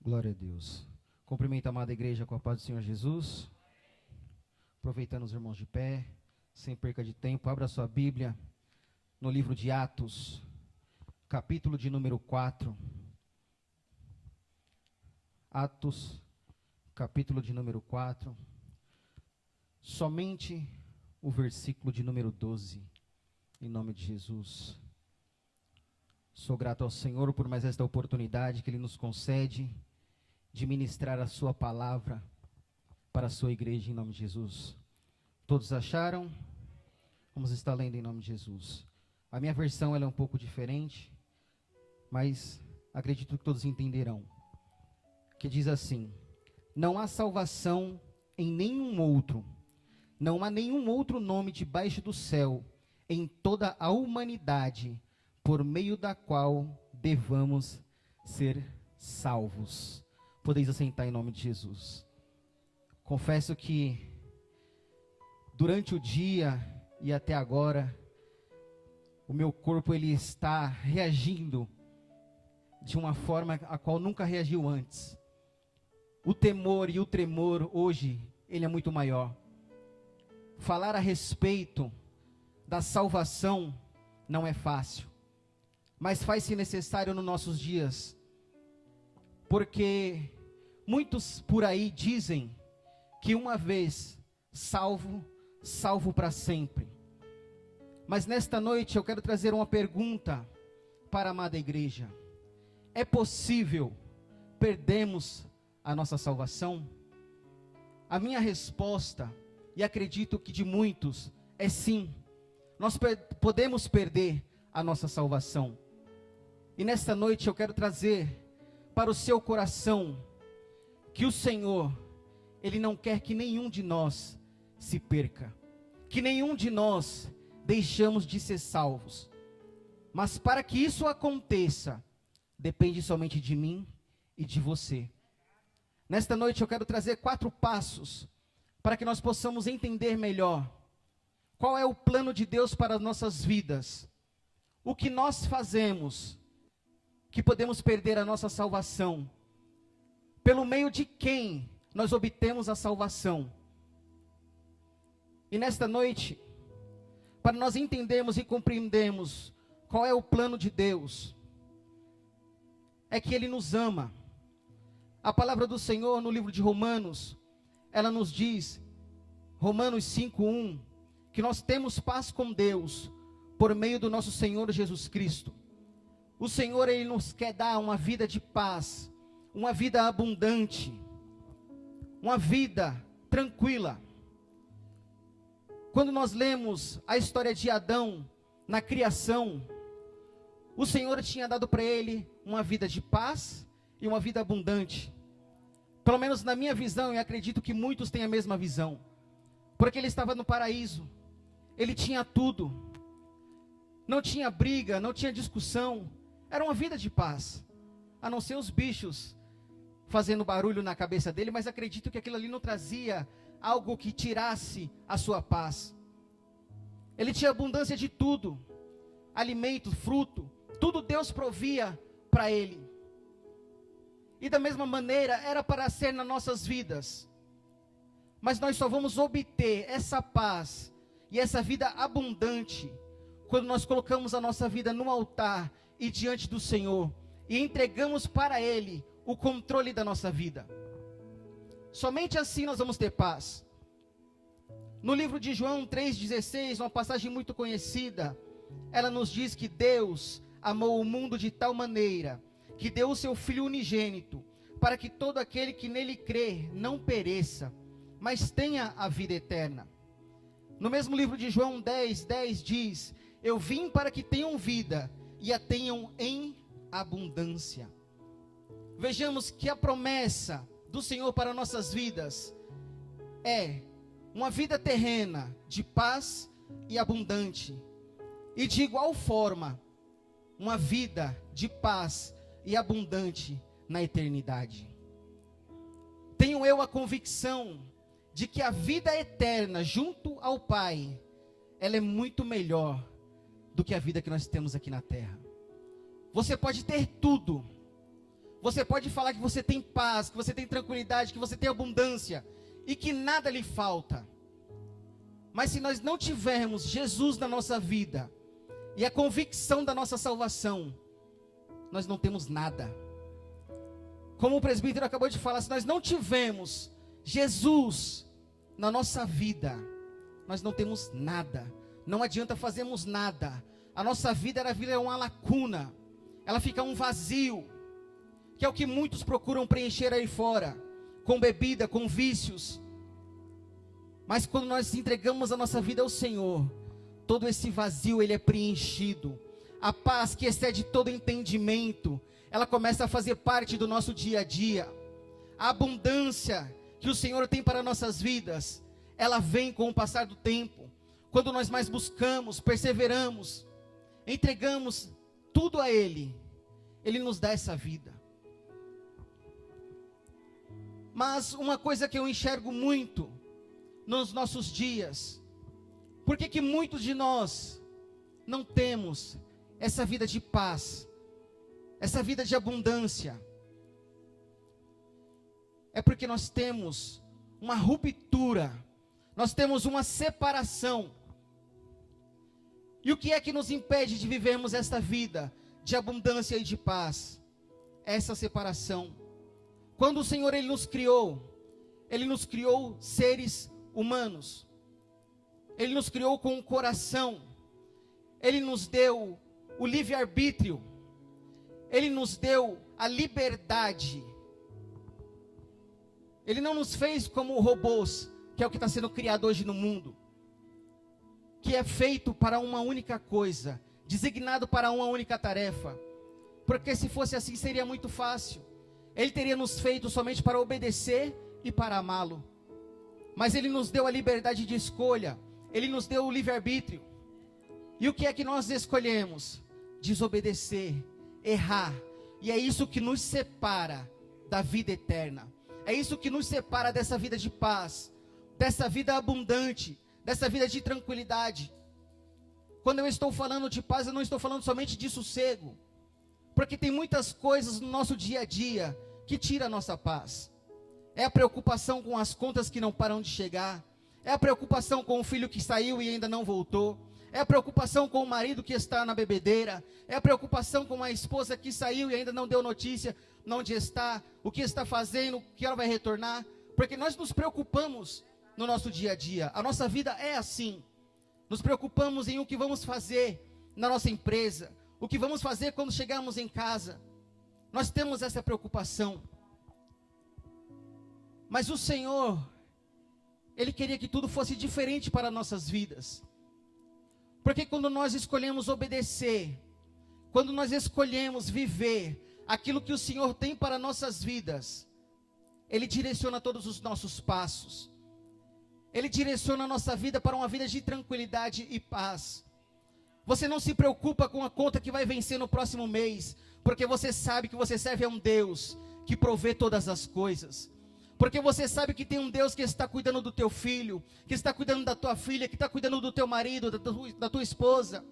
Glória a Deus. Cumprimento a amada igreja com a paz do Senhor Jesus. Aproveitando os irmãos de pé, sem perca de tempo, abra sua Bíblia no livro de Atos, capítulo de número 4. Atos, capítulo de número 4. Somente o versículo de número 12, em nome de Jesus. Sou grato ao Senhor por mais esta oportunidade que Ele nos concede de ministrar a sua palavra para a sua igreja em nome de Jesus. Todos acharam? Vamos estar lendo em nome de Jesus. A minha versão ela é um pouco diferente, mas acredito que todos entenderão. Que diz assim: não há salvação em nenhum outro, não há nenhum outro nome debaixo do céu, em toda a humanidade, por meio da qual devamos ser salvos. Podeis assentar em nome de Jesus. Confesso que durante o dia e até agora, o meu corpo ele está reagindo de uma forma a qual nunca reagiu antes. O temor e o tremor hoje, ele é muito maior. Falar a respeito da salvação não é fácil, mas faz-se necessário nos nossos dias, porque muitos por aí dizem que uma vez salvo, salvo para sempre. Mas nesta noite eu quero trazer uma pergunta para a amada igreja: é possível perdermos a nossa salvação? A minha resposta, e acredito que de muitos, é sim. Nós podemos perder a nossa salvação. E nesta noite eu quero trazer para o seu coração que o Senhor, Ele não quer que nenhum de nós se perca, que nenhum de nós deixamos de ser salvos. Mas para que isso aconteça, depende somente de mim e de você. Nesta noite eu quero trazer 4 passos para que nós possamos entender melhor qual é o plano de Deus para as nossas vidas. O que nós fazemos que podemos perder a nossa salvação? Pelo meio de quem nós obtemos a salvação? E nesta noite, para nós entendermos e compreendermos qual é o plano de Deus, é que Ele nos ama. A palavra do Senhor no livro de Romanos, ela nos diz, Romanos 5:1, que nós temos paz com Deus por meio do nosso Senhor Jesus Cristo. O Senhor, Ele nos quer dar uma vida de paz, uma vida abundante, uma vida tranquila. Quando nós lemos a história de Adão na criação, o Senhor tinha dado para ele uma vida de paz e uma vida abundante. Pelo menos na minha visão, e acredito que muitos têm a mesma visão, porque ele estava no paraíso, ele tinha tudo, não tinha briga, não tinha discussão, era uma vida de paz, a não ser os bichos fazendo barulho na cabeça dele, mas acredito que aquilo ali não trazia algo que tirasse a sua paz. Ele tinha abundância de tudo, alimento, fruto, tudo Deus provia para ele. E da mesma maneira era para ser nas nossas vidas. Mas nós só vamos obter essa paz e essa vida abundante quando nós colocamos a nossa vida no altar e diante do Senhor e entregamos para Ele o controle da nossa vida. Somente assim nós vamos ter paz. No livro de João 3,16, uma passagem muito conhecida, ela nos diz que Deus amou o mundo de tal maneira que deu o seu Filho unigênito, para que todo aquele que nele crê não pereça, mas tenha a vida eterna. No mesmo livro de João 10:10 diz: eu vim para que tenham vida e a tenham em abundância. Vejamos que a promessa do Senhor para nossas vidas é uma vida terrena de paz e abundante, e de igual forma, uma vida de paz e abundante na eternidade. Tenho eu a convicção de que a vida eterna junto ao Pai, ela é muito melhor do que a vida que nós temos aqui na terra. Você pode ter tudo, Você pode falar que você tem paz, que você tem tranquilidade, que você tem abundância e que nada lhe falta. Mas se nós não tivermos Jesus na nossa vida e a convicção da nossa salvação, nós não temos nada. Como o presbítero acabou de falar, se nós não tivermos Jesus na nossa vida, nós não temos nada. Não adianta fazermos nada. A nossa vida era vir uma lacuna. Ela fica um vazio, que é o que muitos procuram preencher aí fora, com bebida, com vícios. Mas quando nós entregamos a nossa vida ao Senhor, todo esse vazio ele é preenchido. A paz que excede todo entendimento, ela começa a fazer parte do nosso dia a dia. A abundância que o Senhor tem para nossas vidas, ela vem com o passar do tempo. Quando nós mais buscamos, perseveramos, entregamos tudo a Ele, Ele nos dá essa vida. Mas uma coisa que eu enxergo muito nos nossos dias, por que muitos de nós não temos essa vida de paz, essa vida de abundância? É porque nós temos uma ruptura, nós temos uma separação. E o que é que nos impede de vivermos esta vida de abundância e de paz? Essa separação. Quando o Senhor Ele nos criou seres humanos. Ele nos criou com um coração. Ele nos deu o livre-arbítrio. Ele nos deu a liberdade. Ele não nos fez como robôs, que é o que está sendo criado hoje no mundo, que é feito para uma única coisa, designado para uma única tarefa. Porque se fosse assim seria muito fácil. Ele teria nos feito somente para obedecer e para amá-lo. Mas Ele nos deu a liberdade de escolha. Ele nos deu o livre-arbítrio. E o que é que nós escolhemos? Desobedecer, errar. E é isso que nos separa da vida eterna. É isso que nos separa dessa vida de paz, dessa vida abundante, dessa vida de tranquilidade. Quando eu estou falando de paz, eu não estou falando somente de sossego. Porque tem muitas coisas no nosso dia a dia que tiram a nossa paz. É a preocupação com as contas que não param de chegar. É a preocupação com o filho que saiu e ainda não voltou. É a preocupação com o marido que está na bebedeira. É a preocupação com a esposa que saiu e ainda não deu notícia onde está, o que está fazendo, que ela vai retornar. Porque nós nos preocupamos no nosso dia a dia. A nossa vida é assim. Nos preocupamos em o que vamos fazer na nossa empresa, o que vamos fazer quando chegarmos em casa. Nós temos essa preocupação. Mas o Senhor, Ele queria que tudo fosse diferente para nossas vidas. Porque quando nós escolhemos obedecer, quando nós escolhemos viver aquilo que o Senhor tem para nossas vidas, Ele direciona todos os nossos passos. Ele direciona a nossa vida para uma vida de tranquilidade e paz. Você não se preocupa com a conta que vai vencer no próximo mês, porque você sabe que você serve a um Deus que provê todas as coisas. Porque você sabe que tem um Deus que está cuidando do teu filho, que está cuidando da tua filha, que está cuidando do teu marido, da tua esposa,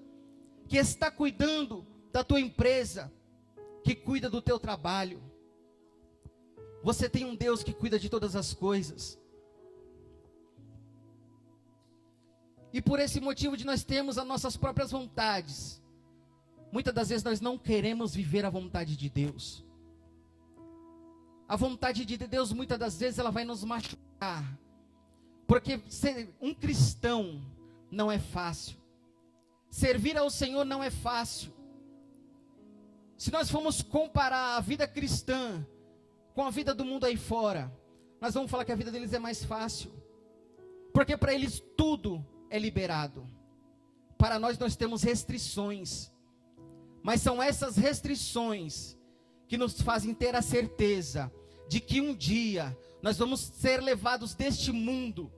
que está cuidando da tua empresa, que cuida do teu trabalho. Você tem um Deus que cuida de todas as coisas. E por esse motivo de nós termos as nossas próprias vontades, muitas das vezes nós não queremos viver a vontade de Deus. A vontade de Deus, muitas das vezes, ela vai nos machucar. Porque ser um cristão não é fácil. Servir ao Senhor não é fácil. Se nós formos comparar a vida cristã com a vida do mundo aí fora, nós vamos falar que a vida deles é mais fácil. Porque para eles tudo é liberado. Para nós temos restrições. Mas são essas restrições que nos fazem ter a certeza de que um dia nós vamos ser levados deste mundo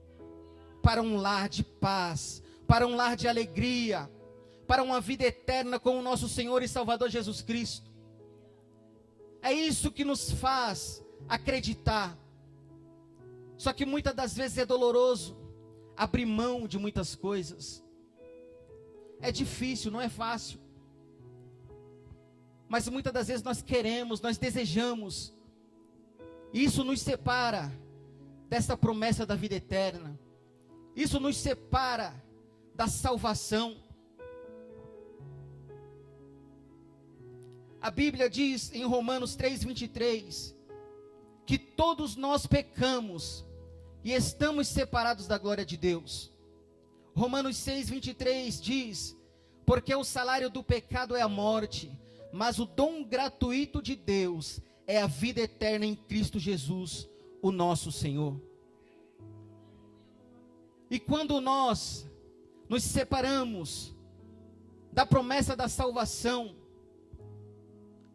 para um lar de paz, para um lar de alegria, para uma vida eterna com o nosso Senhor e Salvador Jesus Cristo. É isso que nos faz acreditar. Só que muitas das vezes é doloroso abrir mão de muitas coisas. É difícil, não é fácil. Mas muitas das vezes nós queremos, nós desejamos. Isso nos separa dessa promessa da vida eterna. Isso nos separa da salvação. A Bíblia diz em Romanos 3:23 que todos nós pecamos e estamos separados da glória de Deus. Romanos 6:23 diz: porque o salário do pecado é a morte, mas o dom gratuito de Deus é a vida eterna em Cristo Jesus, o nosso Senhor. E quando nós nos separamos da promessa da salvação,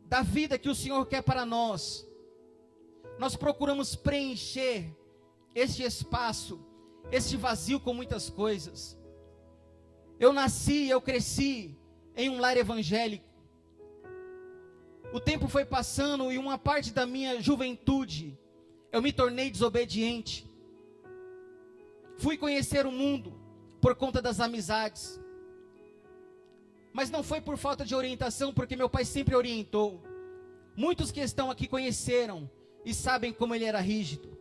da vida que o Senhor quer para nós, nós procuramos preencher este espaço, este vazio com muitas coisas. Eu cresci em um lar evangélico. O tempo foi passando e uma parte da minha juventude, eu me tornei desobediente. Fui conhecer o mundo por conta das amizades. Mas não foi por falta de orientação, porque meu pai sempre orientou. Muitos que estão aqui conheceram e sabem como ele era rígido.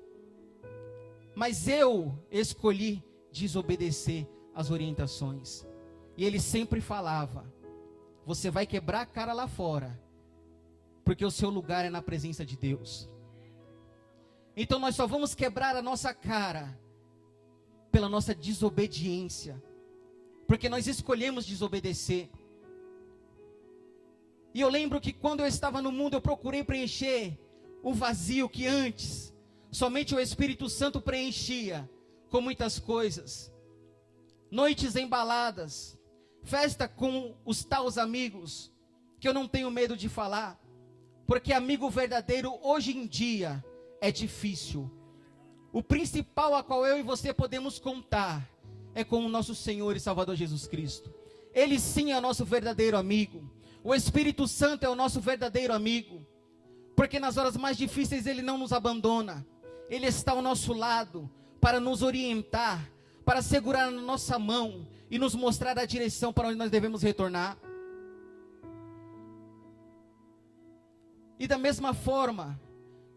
Mas eu escolhi desobedecer às orientações. E ele sempre falava: você vai quebrar a cara lá fora, porque o seu lugar é na presença de Deus. Então nós só vamos quebrar a nossa cara pela nossa desobediência, porque nós escolhemos desobedecer. E eu lembro que quando eu estava no mundo, eu procurei preencher o vazio que antes somente o Espírito Santo preenchia com muitas coisas. Noites embaladas, festa com os tais amigos, que eu não tenho medo de falar, porque amigo verdadeiro hoje em dia é difícil. O principal a qual eu e você podemos contar é com o nosso Senhor e Salvador Jesus Cristo. Ele sim é o nosso verdadeiro amigo. O Espírito Santo é o nosso verdadeiro amigo, porque nas horas mais difíceis Ele não nos abandona. Ele está ao nosso lado para nos orientar, para segurar na nossa mão e nos mostrar a direção para onde nós devemos retornar. E da mesma forma,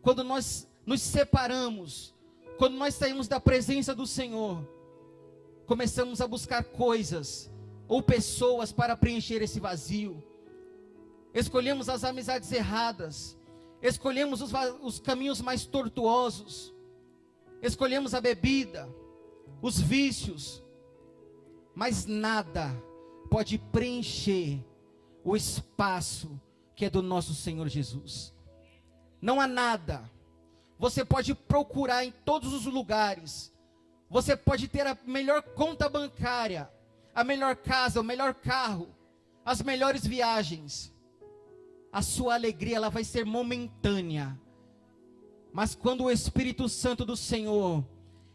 quando nós nos separamos, quando nós saímos da presença do Senhor, começamos a buscar coisas ou pessoas para preencher esse vazio. Escolhemos as amizades erradas, escolhemos os caminhos mais tortuosos, escolhemos a bebida, os vícios, mas nada pode preencher o espaço que é do nosso Senhor Jesus. Não há nada. Você pode procurar em todos os lugares, você pode ter a melhor conta bancária, a melhor casa, o melhor carro, as melhores viagens. A sua alegria ela vai ser momentânea, mas quando o Espírito Santo do Senhor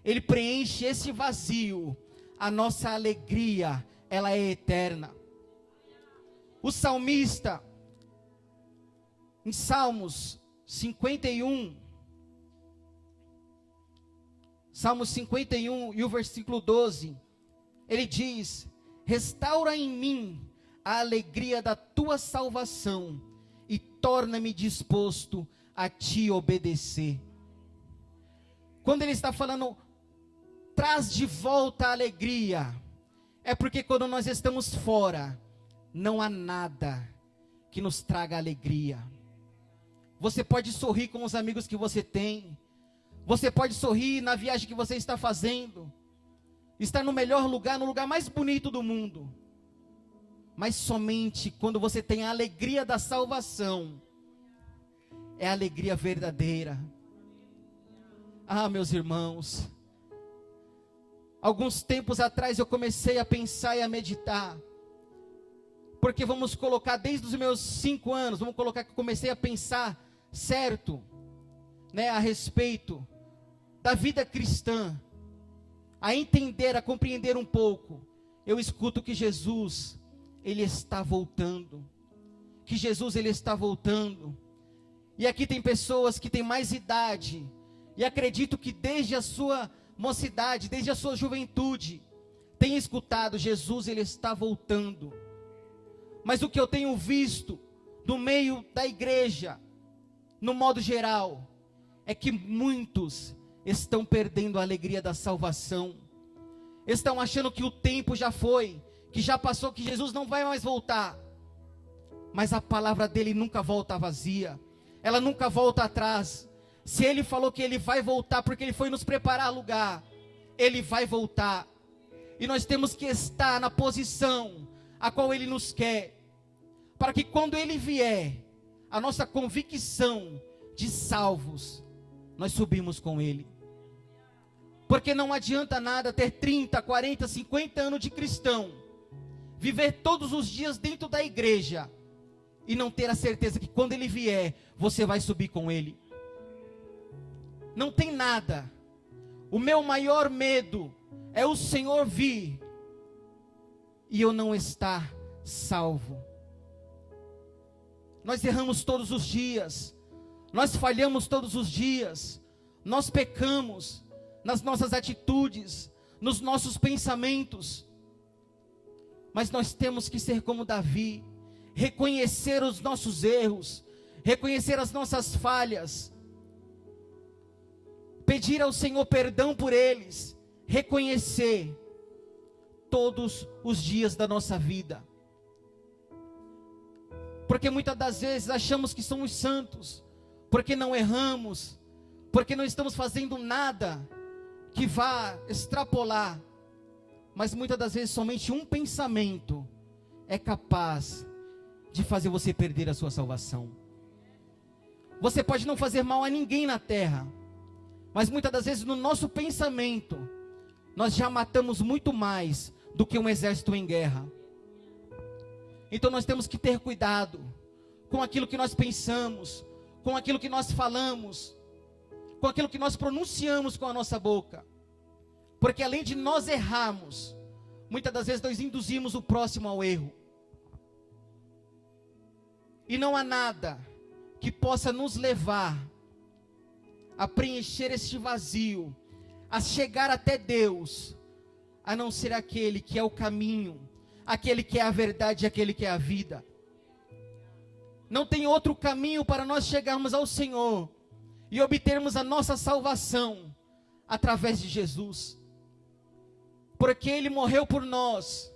Ele preenche esse vazio, a nossa alegria ela é eterna. O salmista, em Salmos 51, Salmos 51 e o versículo 12, ele diz: restaura em mim a alegria da tua salvação e torna-me disposto a te obedecer. Quando ele está falando, traz de volta a alegria, é porque quando nós estamos fora, não há nada que nos traga alegria. Você pode sorrir com os amigos que você tem, você pode sorrir na viagem que você está fazendo, estar no melhor lugar, no lugar mais bonito do mundo, mas somente quando você tem a alegria da salvação, é a alegria verdadeira. Ah, meus irmãos, alguns tempos atrás eu comecei a pensar e a meditar, porque vamos colocar desde os meus 5 anos, vamos colocar que eu comecei a pensar certo, a respeito da vida cristã, a entender, a compreender um pouco. Eu escuto que Jesus, Ele está voltando, que Jesus Ele está voltando, e aqui tem pessoas que têm mais idade, e acredito que desde a sua mocidade, desde a sua juventude, tem escutado, Jesus Ele está voltando. Mas o que eu tenho visto no meio da igreja, no modo geral, é que muitos estão perdendo a alegria da salvação. Estão achando que o tempo já foi, que já passou, que Jesus não vai mais voltar. Mas a palavra dele nunca volta vazia. Ela nunca volta atrás. Se ele falou que ele vai voltar, porque ele foi nos preparar lugar, ele vai voltar. E nós temos que estar na posição a qual ele nos quer, para que quando ele vier, a nossa convicção de salvos, nós subimos com ele. Porque não adianta nada ter 30, 40, 50 anos de cristão, viver todos os dias dentro da igreja, e não ter a certeza que quando ele vier, você vai subir com ele. Não tem nada. O meu maior medo é o Senhor vir e eu não estar salvo. Nós erramos todos os dias, nós falhamos todos os dias, nós pecamos nas nossas atitudes, nos nossos pensamentos, mas nós temos que ser como Davi, reconhecer os nossos erros, reconhecer as nossas falhas, pedir ao Senhor perdão por eles, reconhecer todos os dias da nossa vida. Porque muitas das vezes achamos que somos santos, porque não erramos, porque não estamos fazendo nada que vá extrapolar. Mas muitas das vezes somente um pensamento é capaz de fazer você perder a sua salvação. Você pode não fazer mal a ninguém na terra, mas muitas das vezes no nosso pensamento, nós já matamos muito mais do que um exército em guerra. Então nós temos que ter cuidado com aquilo que nós pensamos, com aquilo que nós falamos, com aquilo que nós pronunciamos com a nossa boca. Porque além de nós errarmos, muitas das vezes nós induzimos o próximo ao erro. E não há nada que possa nos levar a preencher este vazio, a chegar até Deus, a não ser aquele que é o caminho, aquele que é a verdade, aquele que é a vida. Não tem outro caminho para nós chegarmos ao Senhor e obtermos a nossa salvação através de Jesus. Porque Ele morreu por nós,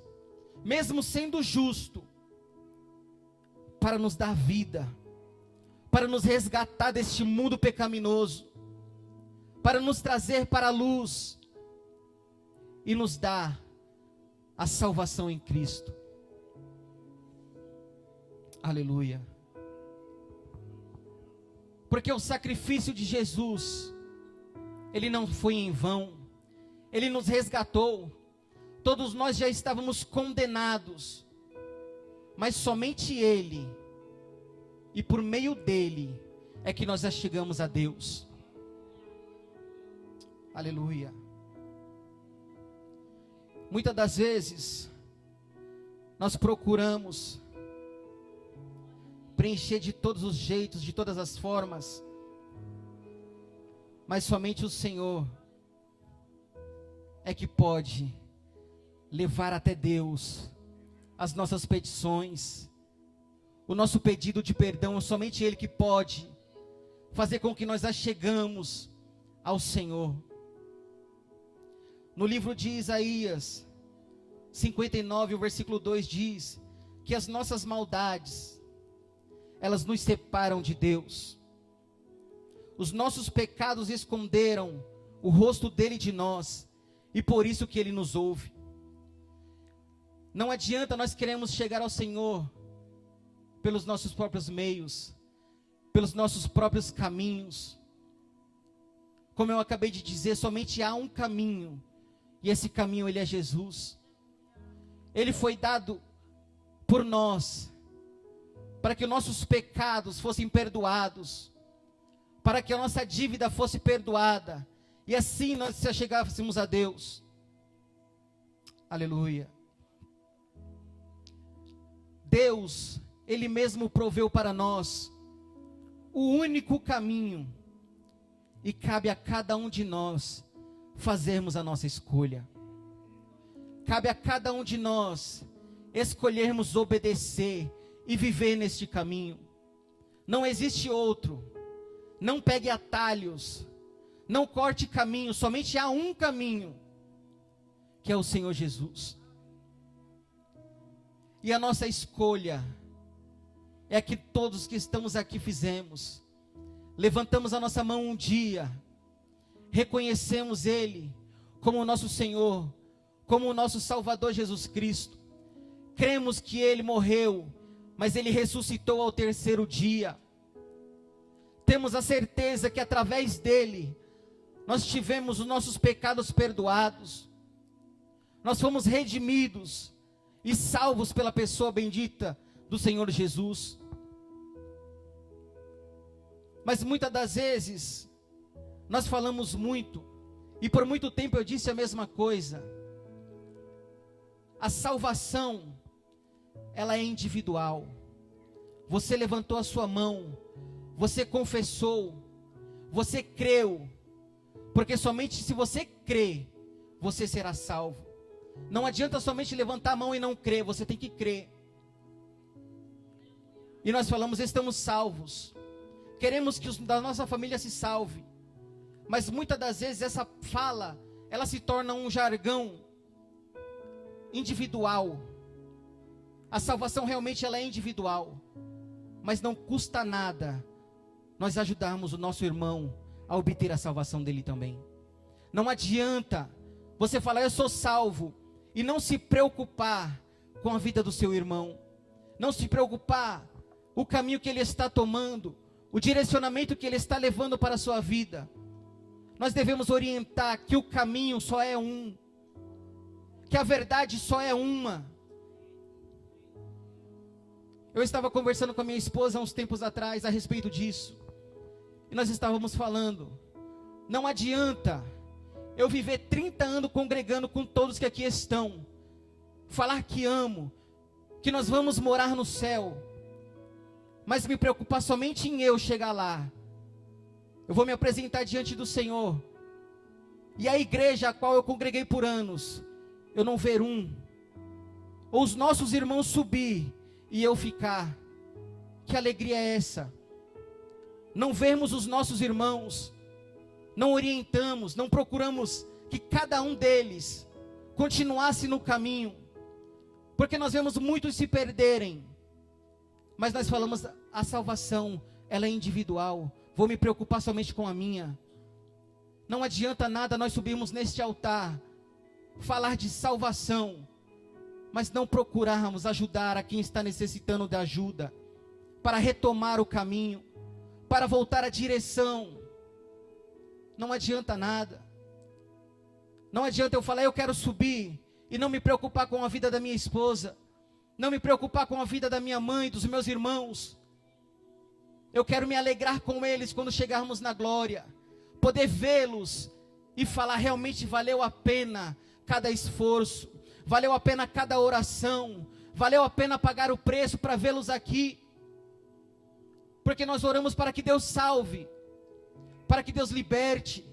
mesmo sendo justo, para nos dar vida, para nos resgatar deste mundo pecaminoso, para nos trazer para a luz e nos dar a salvação em Cristo. Aleluia. Porque o sacrifício de Jesus, ele não foi em vão, ele nos resgatou. Todos nós já estávamos condenados, mas somente ele, e por meio dele, é que nós já chegamos a Deus. Aleluia. Muitas das vezes, nós procuramos preencher de todos os jeitos, de todas as formas, mas somente o Senhor é que pode levar até Deus as nossas petições, o nosso pedido de perdão. Somente Ele que pode fazer com que nós achegamos ao Senhor. No livro de Isaías 59, o versículo 2 diz que as nossas maldades, elas nos separam de Deus. Os nossos pecados esconderam o rosto dele de nós, e por isso que ele nos ouve. Não adianta nós queremos chegar ao Senhor pelos nossos próprios meios, pelos nossos próprios caminhos. Como eu acabei de dizer, somente há um caminho, e esse caminho ele é Jesus. Ele foi dado por nós, para que os nossos pecados fossem perdoados, para que a nossa dívida fosse perdoada, e assim nós se achegássemos a Deus. Aleluia. Deus, Ele mesmo proveu para nós o único caminho, e cabe a cada um de nós fazermos a nossa escolha. Cabe a cada um de nós escolhermos obedecer e viver neste caminho. Não existe outro. Não pegue atalhos. Não corte caminho. Somente há um caminho, que é o Senhor Jesus. E a nossa escolha é a que todos que estamos aqui fizemos. Levantamos a nossa mão um dia, reconhecemos Ele como o nosso Senhor, como o nosso Salvador Jesus Cristo. Cremos que Ele morreu, mas Ele ressuscitou ao terceiro dia. Temos a certeza que através dEle, nós tivemos os nossos pecados perdoados. Nós fomos redimidos e salvos pela pessoa bendita do Senhor Jesus. Mas muitas das vezes, nós falamos muito, e por muito tempo eu disse a mesma coisa. A salvação, ela é individual. Você levantou a sua mão, você confessou, você creu, porque somente se você crê, você será salvo. Não adianta somente levantar a mão e não crer, você tem que crer. E nós falamos, estamos salvos. Queremos que os da nossa família se salve. Mas muitas das vezes essa fala, ela se torna um jargão individual. A salvação realmente ela é individual. Mas não custa nada nós ajudarmos o nosso irmão a obter a salvação dele também. Não adianta você falar, eu sou salvo, e não se preocupar com a vida do seu irmão. Não se preocupar o caminho que ele está tomando, o direcionamento que ele está levando para a sua vida. Nós devemos orientar que o caminho só é um, que a verdade só é uma. Eu estava conversando com a minha esposa há uns tempos atrás a respeito disso, e nós estávamos falando, não adianta eu viver 30 anos congregando com todos que aqui estão, falar que amo, que nós vamos morar no céu, mas me preocupar somente em eu chegar lá. Eu vou me apresentar diante do Senhor, e a igreja a qual eu congreguei por anos, eu não ver um, ou os nossos irmãos subir, e eu ficar. Que alegria é essa? Não vermos os nossos irmãos, não orientamos, não procuramos que cada um deles continuasse no caminho, porque nós vemos muitos se perderem, mas nós falamos, a salvação, ela é individual, vou me preocupar somente com a minha. Não adianta nada nós subirmos neste altar, falar de salvação, mas não procurarmos ajudar a quem está necessitando de ajuda, para retomar o caminho, para voltar à direção. Não adianta nada. Não adianta eu falar, eu quero subir, e não me preocupar com a vida da minha esposa, não me preocupar com a vida da minha mãe, dos meus irmãos. Eu quero me alegrar com eles quando chegarmos na glória, poder vê-los e falar, realmente valeu a pena cada esforço, valeu a pena cada oração, valeu a pena pagar o preço para vê-los aqui, porque nós oramos para que Deus salve, para que Deus liberte,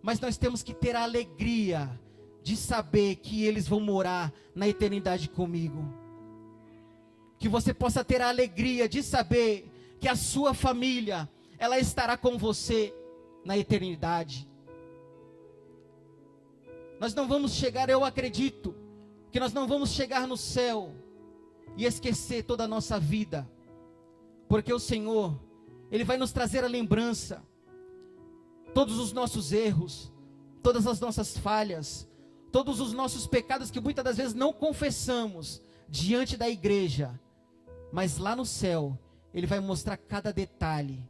mas nós temos que ter a alegria de saber que eles vão morar na eternidade comigo. Que você possa ter a alegria de saber que a sua família, ela estará com você na eternidade. Nós não vamos chegar, eu acredito, que nós não vamos chegar no céu e esquecer toda a nossa vida, porque o Senhor, Ele vai nos trazer a lembrança, todos os nossos erros, todas as nossas falhas, todos os nossos pecados que muitas das vezes não confessamos diante da igreja, mas lá no céu, Ele vai mostrar cada detalhe,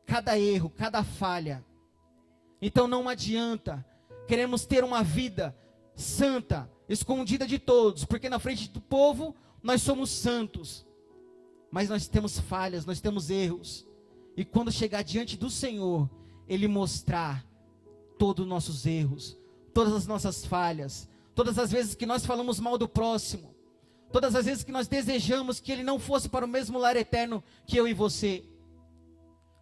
cada erro, cada falha. Então não adianta, queremos ter uma vida santa, escondida de todos, porque na frente do povo, nós somos santos, mas nós temos falhas, nós temos erros, e quando chegar diante do Senhor, Ele mostrar todos os nossos erros, todas as nossas falhas, todas as vezes que nós falamos mal do próximo, todas as vezes que nós desejamos que ele não fosse para o mesmo lar eterno que eu e você,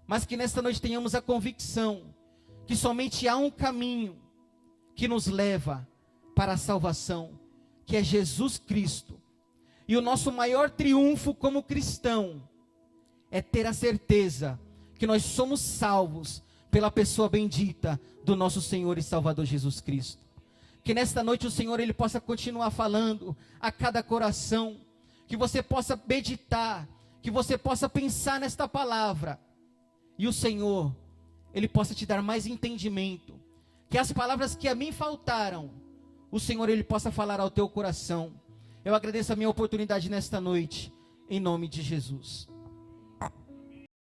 mas que nesta noite tenhamos a convicção, que somente há um caminho, que nos leva para a salvação, que é Jesus Cristo. E o nosso maior triunfo como cristão é ter a certeza que nós somos salvos pela pessoa bendita do nosso Senhor e Salvador Jesus Cristo. Que nesta noite o Senhor ele possa continuar falando a cada coração, que você possa meditar, que você possa pensar nesta palavra, e o Senhor ele possa te dar mais entendimento, que as palavras que a mim faltaram, o Senhor ele possa falar ao teu coração. Eu agradeço a minha oportunidade nesta noite, em nome de Jesus.